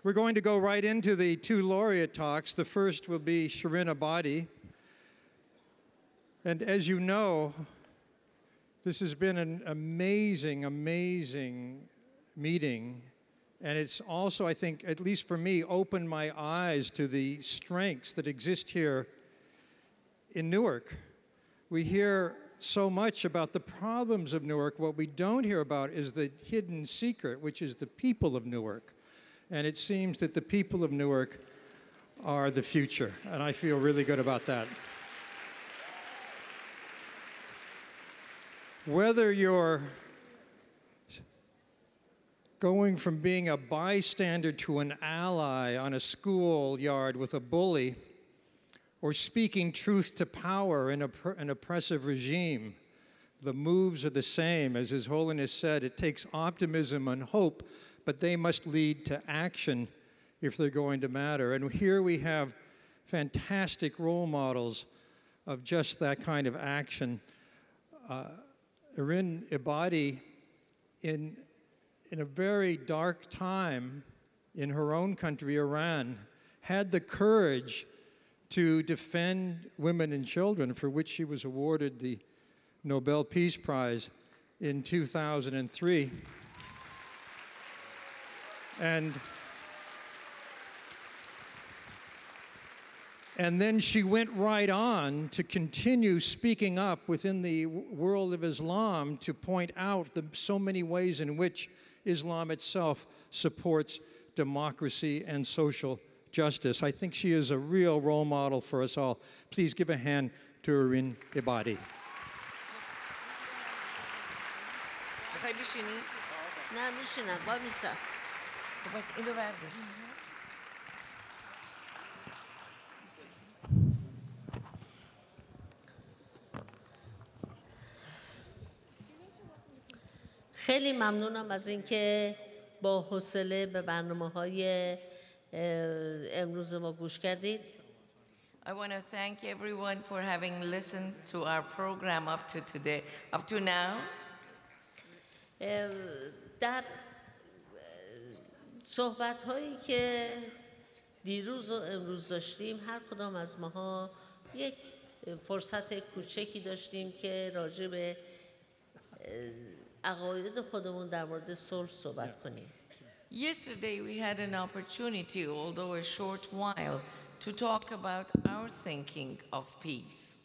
We're going to go right into the two laureate talks. The first will be Shirin Ebadi. And as you know, this has been an amazing, amazing meeting. And it's also, I think, at least for me, opened my eyes to the strengths that exist here in Newark. We hear so much about the problems of Newark. What we don't hear about is the hidden secret, which is the people of Newark. And it seems that the people of Newark are the future. And I feel really good about that. Whether you're going from being a bystander to an ally on a schoolyard with a bully, or speaking truth to power in an oppressive regime, the moves are the same. As His Holiness said, it takes optimism and hope, but they must lead to action if they're going to matter. And here we have fantastic role models of just that kind of action. Shirin Ebadi, in a very dark time in her own country, Iran, had the courage to defend women and children, for which she was awarded the Nobel Peace Prize in 2003. And then she went right on to continue speaking up within the world of Islam to point out the so many ways in which Islam itself supports democracy and social justice. I think she is a real role model for us all. Please give a hand to Shirin Ebadi. خیلی ممنونم از اینکه با حوصله به برنامه‌های امروز ما گوش کردید. I want to thank everyone for having listened to our program up to now. در صحبت‌هایی که دیروز و امروز داشتیم، هر کدام از ماها یک فرصت کوچکی داشتیم که راجع به عقاید خودمون در مورد صلح صحبت کنیم. Yesterday we had an opportunity, although a short while, to talk about our thinking of peace.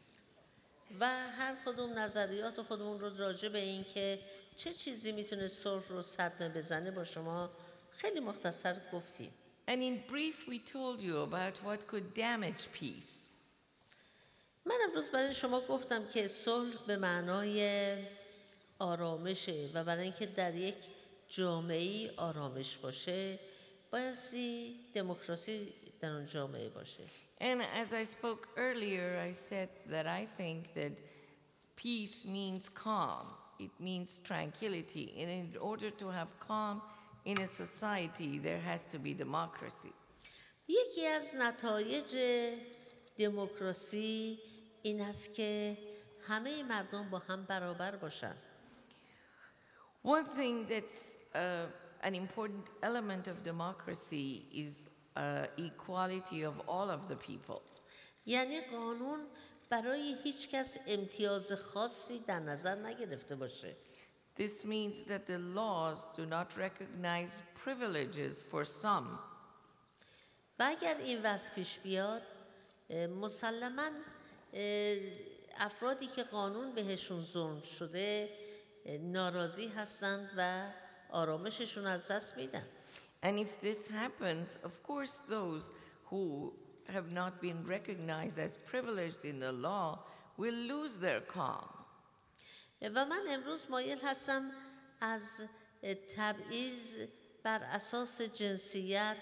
و هر کدوم نظریات خودمون رو راجع به این که چه چیزی میتونه صلح رو صدمه بزنه با شما خیلی مختصر گفتیم. And in brief we told you about what could damage peace. من امروز برای شما گفتم که صلح به معنای آرامشه و برای اینکه در یک جامعه آرامش باشه بایستی دموکراسی در اون جامعه باشه. And as I spoke earlier, I said that I think that peace means calm. It means tranquility. And in order to have calm in a society, there has to be democracy. یکی از نتایج دموکراسی این است که همه مردم با هم برابر باشن. One thing that's an important element of democracy is equality of all of the people. یعنی قانون برای هیچ کس امتیاز خاصی در نظر نگرفته باشه. This means that the laws do not recognize privileges for some. و اگر این وضع پیش بیاد مسلماً افرادی که قانون بهشون ظلم شده ناراضی هستند و آرامششون از دست میدن. And if this happens, of course those who have not been recognized as privileged in the law will lose their calm. و من امروز مایل هستم از تبعیض بر اساس جنسیت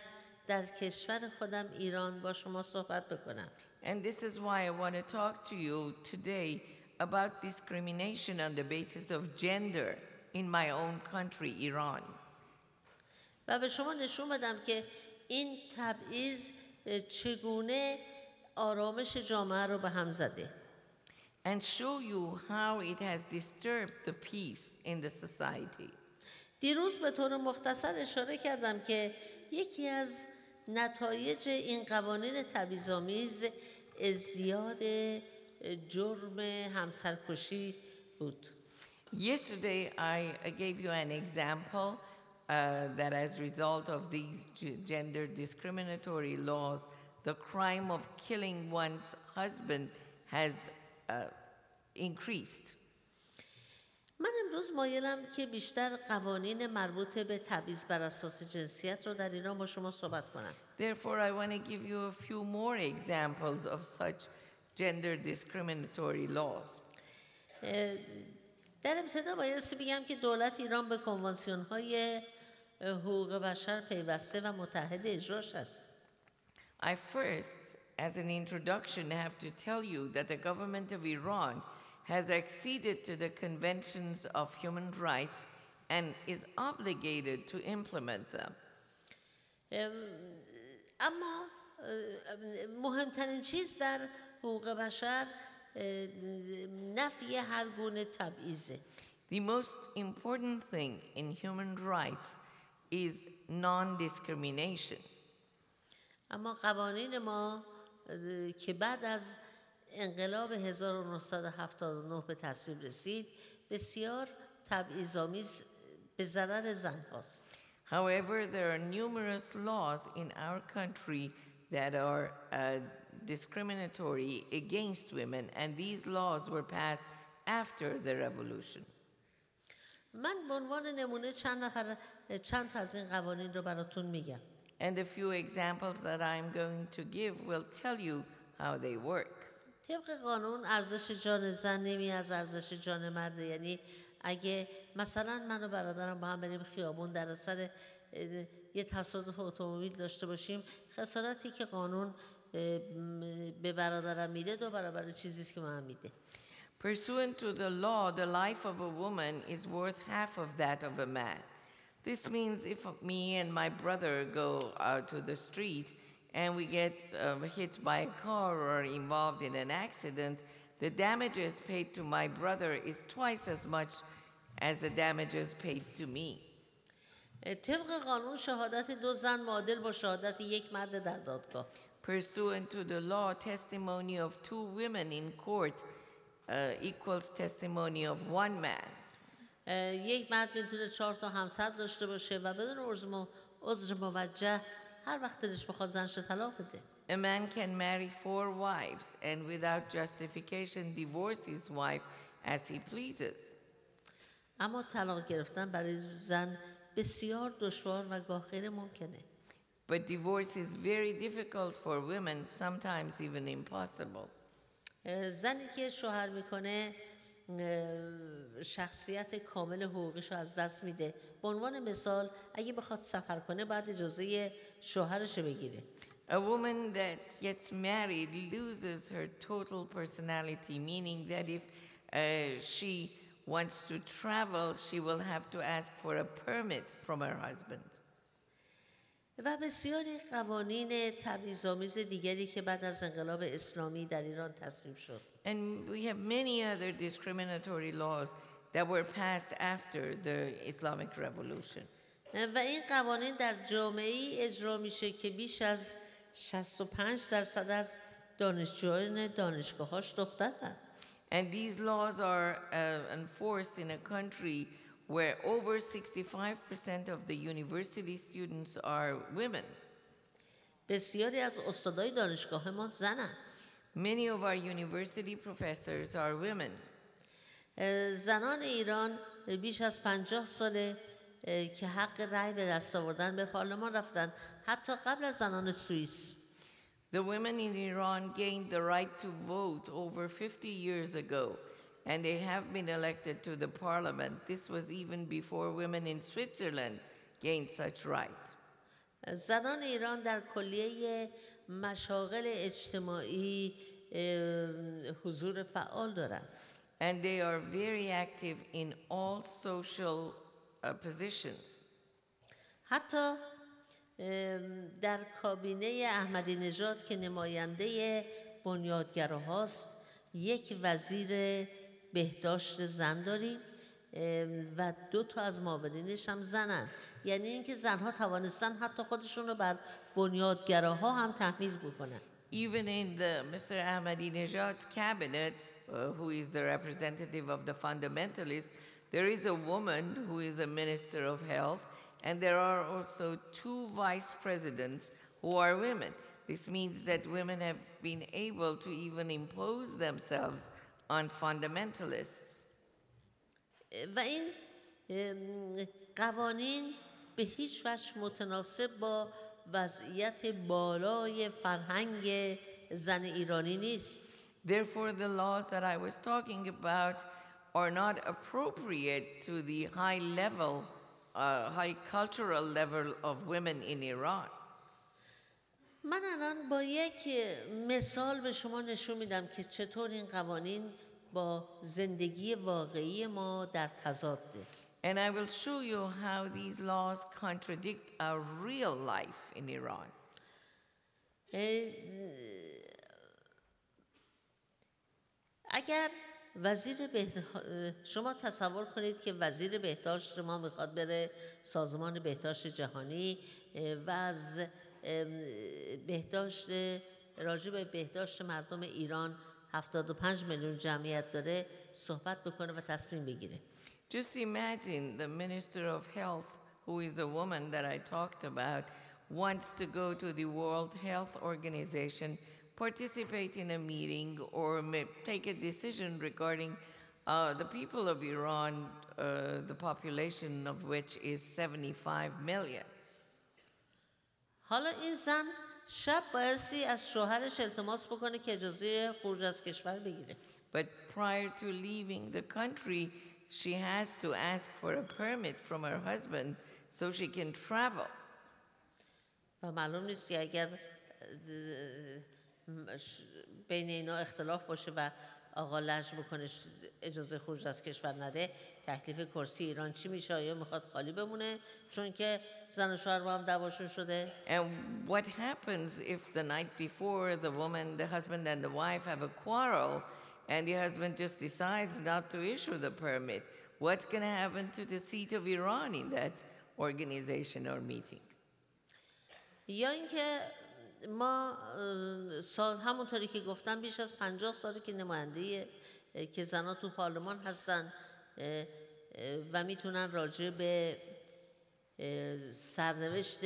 در کشور خودم ایران با شما صحبت بکنم. And this is why I want to talk to you today about discrimination on the basis of gender in my own country, Iran. و به شما نشون بدم که این تبعیض چگونه آرامش جامعه رو به هم زده. And show you how it has disturbed the peace in the society. دیروز به طور مختصر اشاره کردم که یکی از نتایج این قوانین تبعیض‌آمیز ازدیاد جرم همسرکشی بود. Yesterday, I gave you an example that as a result of these gender discriminatory laws, the crime of killing one's husband has increased. من امروز مایلم که بیشتر قوانین مربوط به تبعیض بر اساس جنسیت رو در ایران با شما صحبت کنم. Therefore, I want to give you a few more examples of such gender discriminatory laws. در ابتدا بایستی بگم که دولت ایران به کنوانسیون‌های حقوق بشر پیوسته و متحد اجراش است. I first, as an introduction, have to tell you that the government of Iran has acceded to the conventions of human rights and is obligated to implement them. اما مهمترین چیز در حقوق بشر نفی هر گونه تبعیضه. The most important thing in human rights is non-discrimination. اما قوانین ما که بعد از انقلاب 1979 به تصویب رسید بسیار تبعیض‌آمیز به ضرر زن هاست. However, there are numerous laws in our country that are discriminatory against women, and these laws were passed after the revolution. من به عنوان نمونه چند تا از این قوانین رو براتون میگم. And the few examples that I'm going to give will tell you how they work. طبق قانون ارزش جان زن نیمی از ارزش جان مرد. یعنی اگه مثلا من و برادرم با هم بریم خیابون در اثر یه تصادف اتومبیل داشته باشیم، خسارتی که قانون به برادرم میده 2 برابر چیزی است که من میده. Pursuant to the law, the life of a woman is worth half of that of a man. This means if me and my brother go out to the street and we get hit by a car or involved in an accident, the damages paid to my brother is twice as much as the damages paid to me. طبق قانون شهادت 2 زن معادل با شهادت 1 مرد در دادگاه. Pursuant to the law, testimony of 2 women in court equals testimony of 1 man. یک مرد میتونه 4 تا همسر داشته باشه و بدون عذر موجه هر وقت دلش بخواد زنش طلاق بده. A man can marry 4 wives and without justification divorce his wife as he pleases. اما طلاق گرفتن برای زن بسیار دشوار و گاه غیر ممکنه. But divorce is very difficult for women, sometimes even impossible. زنی که شوهر میکنه شخصیت کامل حقوقش رو از دست میده. به عنوان مثال اگه بخواد سفر کنه باید اجازه شوهرش رو بگیره. A woman that gets married loses her total personality, meaning that if she wants to travel, she will have to ask for a permit from her husband. و بسیاری قوانین تبعیض‌آمیز دیگری که بعد از انقلاب اسلامی در ایران تصویب شد. And we have many other discriminatory laws that were passed after the Islamic Revolution. و این قوانین در جامعه‌ای اجرا میشه که بیش از 65% از دانشجویان دانشگاه‌هاش دخترند. And these laws are enforced in a country where over 65% of the university students are women. بسیاری از استادای دانشگاه ما زنند. Many of our university professors are women. زنان ایران بیش از 50 ساله که حق رأی به دست آوردن به پارلمان رفتن، حتی قبل از زنان سوئیس. The women in Iran gained the right to vote over 50 years ago, and they have been elected to the parliament. This was even before women in Switzerland gained such rights. زنان ایران در کلیه مشاغل اجتماعی حضور فعال دارند. And they are very active in all social positions. حتی در کابینه احمدی نژاد که نماینده بنیادگراهاست یک وزیر بهداشت زن داریم و 2 تا از معاونینش هم زنن. یعنی اینکه زنها توانستن حتی خودشون رو بر بنیادگراها هم تحمیل بکنن. Even in Mr. Ahmadinejad's cabinet, who is the representative of the fundamentalists, there is a woman who is a minister of health, and there are also 2 vice presidents who are women. This means that women have been able to even impose themselves on fundamentalists. و این قوانین به هیچ وجه متناسب با وضعیت بالای فرهنگ زن ایرانی نیست. Therefore, the laws that I was talking about are not appropriate to the high level, high cultural level of women in Iran. من الان با یک مثال به شما نشون میدم که چطور این قوانین با زندگی واقعی ما در تضاده. And I will show you how these laws contradict our real life in Iran. اگر شما تصور کنید که وزیر بهداشت ما میخواد بره سازمان بهداشت جهانی و از بهداشت راجع به بهداشت مردم ایران 75 میلیون جمعیت داره صحبت بکنه و تصمیم بگیره. Just imagine the Minister of Health, who is a woman that I talked about, wants to go to the World Health Organization, participate in a meeting, or take a decision regarding the people of Iran, the population of which is 75 million. حالا این زن شب بایستی از شوهرش التماس بکنه که اجازه خروج از کشور بگیره. But prior to leaving the country, she has to ask for a permit from her husband so she can travel. و معلوم نیست که اگر بین اینا اختلاف باشه و آقا لج بکنه اجازه خروج از کشور نده، تکلیف کرسی ایران چی میشه؟ یا میخواد خالی بمونه چون که زن و شوهر با هم دعواشون شده؟ And what happens if the night before the husband and the wife have a quarrel and the husband just decides not to issue the permit? What's going to happen to the seat of Iran in that organization or meeting? یا اینکه ما همونطوری که گفتم بیش از 50 ساله که نماینده که زنها تو پارلمان هستن و میتونن راجع به سرنوشت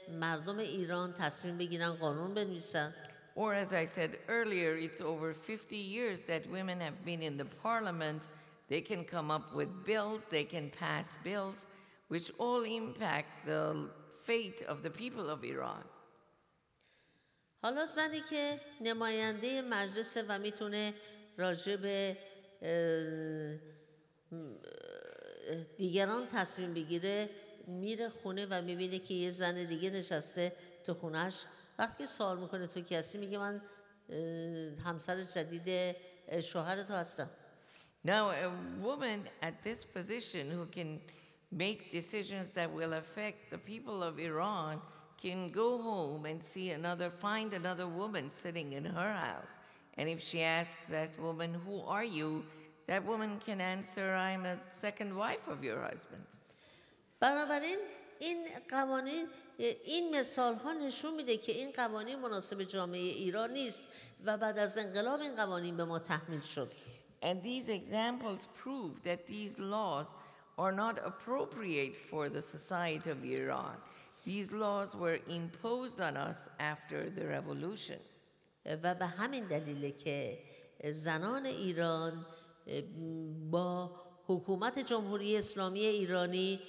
مردم ایران تصمیم بگیرن، قانون بنویسن. Or as I said earlier, it's over 50 years that women have been in the parliament. They can come up with bills, they can pass bills, which all impact the fate of the people of Iran. حالا زنی که نماینده مجلس و میتونه راجع به دیگران تصمیم بگیره، میره خونه و میبینه که یه زن دیگه نشسته تو خونش. وقتی سوال میکنه تو کسی، میگه من همسر جدید شوهر تو هستم. Now a woman at this position who can make decisions that will affect the people of Iran can go home and find another woman sitting in her house. And if she asks that woman, who are you? That woman can answer, I'm a second wife of your husband. بنابراین این قوانین، این مثال ها نشون میده که این قوانین مناسب جامعه ایران نیست و بعد از انقلاب این قوانین به ما تحمیل شد. And these examples prove that these laws are not appropriate for the society of Iran. These laws were imposed on us after the revolution. و به همین دلیله که زنان ایران با حکومت جمهوری اسلامی ایرانی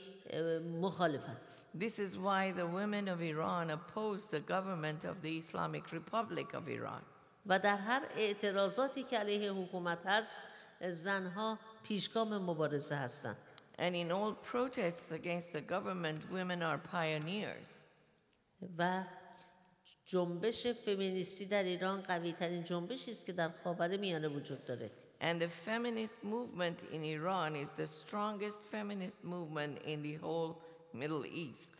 مخالفند. This is why the women of Iran opposed the government of the Islamic Republic of Iran. و در هر اعتراضاتی که علیه حکومت هست، زنها پیشگام مبارزه هستند. And in all protests against the government, women are pioneers. و جنبش فمینیستی در ایران قوی ترین جنبشی است که در خاورمیانه وجود داره. And the feminist movement in Iran is the strongest feminist movement in the whole Middle East.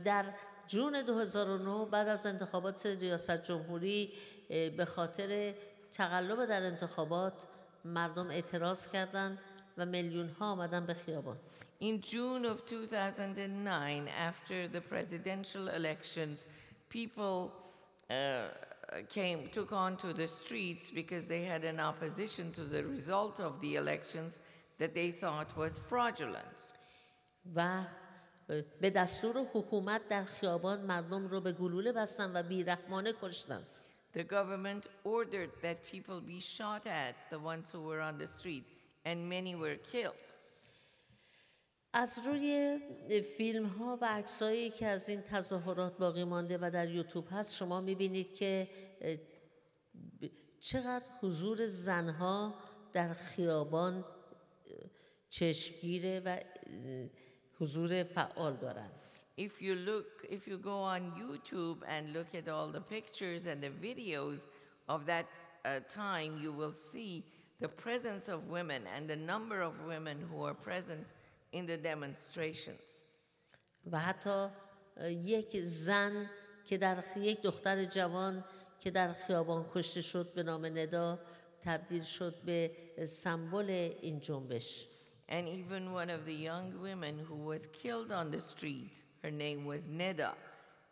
در جون 2009 بعد از انتخابات ریاست جمهوری به خاطر تقلب در انتخابات مردم اعتراض کردند و میلیون ها آمدن به خیابان. In June of 2009, after the presidential elections, people took on to the streets because they had an opposition to the result of the elections that they thought was fraudulent. و به دستور حکومت در خیابان مردم رو به گلوله بستن و بیرحمانه کشتن. The government ordered that people be shot at, the ones who were on the street, and many were killed. از روی فیلم ها و عکسایی که از این تظاهرات باقی مانده و در یوتیوب هست شما میبینید که چقدر حضور زنها در خیابان چشمگیره و حضور فعال دارند. If you go on YouTube and look at all the pictures and the videos of that time, you will see the presence of women and the number of women who are present in the demonstrations. و حتی یک زن که یک دختر جوان که در خیابان کشته شد به نام ندا تبدیل شد به سمبل این جنبش. And even one of the young women who was killed on the street, her name was Neda.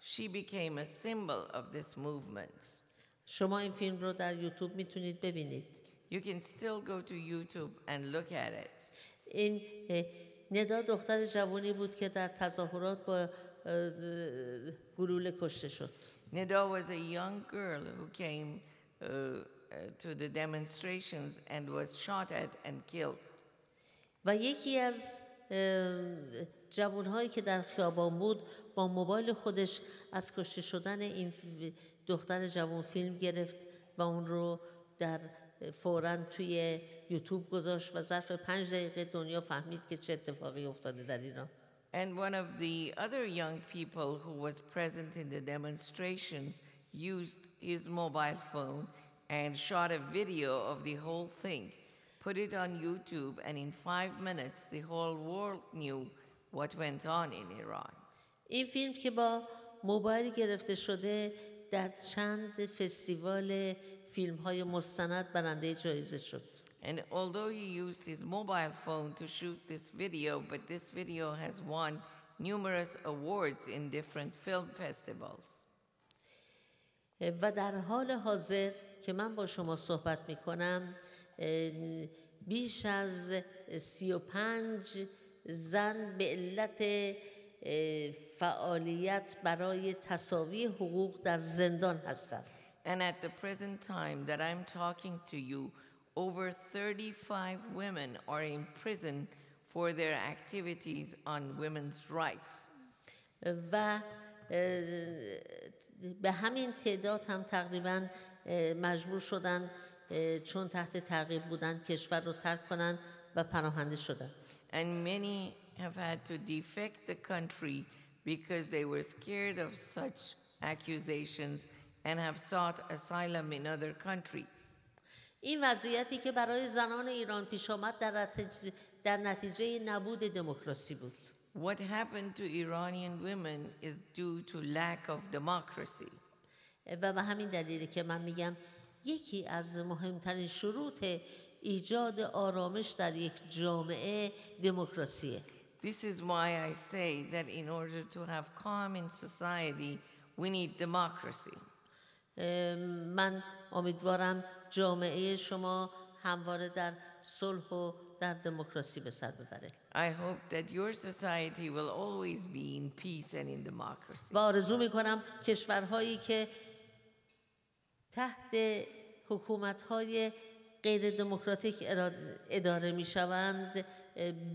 She became a symbol of this movement. شما این فیلم رو در یوتیوب میتونید ببینید. You can still go to YouTube and look at it. این ندا دختر جوانی بود که در تظاهرات با گلوله کشته شد. Neda was a young girl who came to the demonstrations and was shot at and killed. و یکی از جوانهایی که در خیابان بود با موبایل خودش از کشته شدن این دختر جوان فیلم گرفت و اون رو فوراً توی یوتیوب گذاشت و ظرف 5 دقیقه دنیا فهمید که چه اتفاقی افتاده در ایران. And one of the other young people who was present in the demonstrations used his mobile phone and shot a video of the whole thing, put it on YouTube, and in 5 minutes the whole world knew what went on in Iran. این فیلم که با موبایل گرفته شده در چند فستیوال فیلم‌های مستند برنده جایزه شد. And although he used his mobile phone to shoot this video, but this video has won numerous awards in different film festivals. و در حال حاضر که من با شما صحبت می‌کنم بیش از 35 زن به علت فعالیت برای تساوی حقوق در زندان هستند. And at the present time that I'm talking to you, over 35 women are in prison for their activities on women's rights. و به همین تعداد هم تقریباً مجبور شدن چون تحت تعقیب بودن کشور رو ترک کنن و پناهنده شدن. And many have had to defect the country because they were scared of such accusations and have sought asylum in other countries. این وضعیتی که برای زنان ایران پیش آمد در نتیجه نبود دموکراسی بود. What happened to Iranian women is due to lack of democracy. و به همین دلیلی که من میگم یکی از مهمترین شروط ایجاد آرامش در یک جامعه دموکراسیه. This is why I say that in order to have calm in society, we need democracy. من امیدوارم جامعه شما همواره در صلح و در دموکراسی به سر ببره. I hope that your society will always be in peace and in democracy. و آرزو میکنم کشورهایی که تحت حکومت‌های غیر دموکراتیک اداره میشوند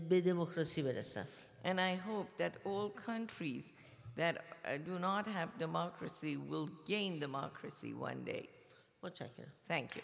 به دموکراسی برسند. And I hope that all countries that do not have democracy will gain democracy one day. متشکرم. Thank you.